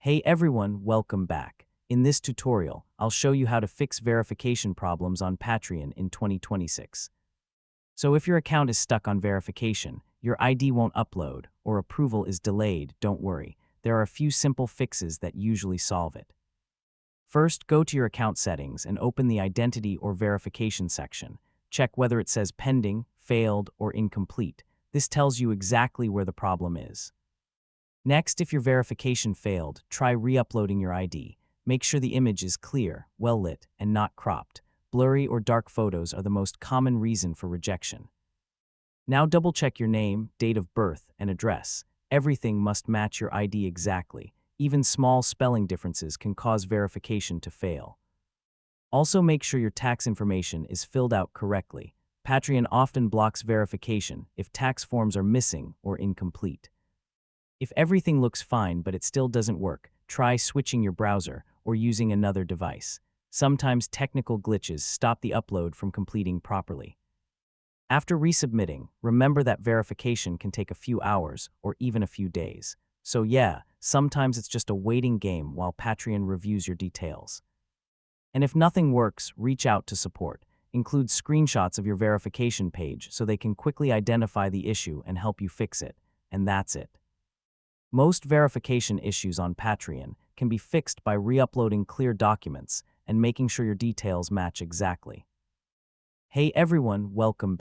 Hey everyone, welcome back. In this tutorial, I'll show you how to fix verification problems on Patreon in 2026. So if your account is stuck on verification, your ID won't upload, or approval is delayed, don't worry. There are a few simple fixes that usually solve it. First, go to your account settings and open the Identity or Verification section. Check whether it says pending, failed, or incomplete. This tells you exactly where the problem is. Next, if your verification failed, try re-uploading your ID. Make sure the image is clear, well-lit, and not cropped. Blurry or dark photos are the most common reason for rejection. Now double-check your name, date of birth, and address. Everything must match your ID exactly. Even small spelling differences can cause verification to fail. Also make sure your tax information is filled out correctly. Patreon often blocks verification if tax forms are missing or incomplete. If everything looks fine but it still doesn't work, try switching your browser or using another device. Sometimes technical glitches stop the upload from completing properly. After resubmitting, remember that verification can take a few hours or even a few days. So yeah, sometimes it's just a waiting game while Patreon reviews your details. And if nothing works, reach out to support. Include screenshots of your verification page so they can quickly identify the issue and help you fix it. And that's it. Most verification issues on Patreon can be fixed by re-uploading clear documents and making sure your details match exactly. Hey everyone, welcome back.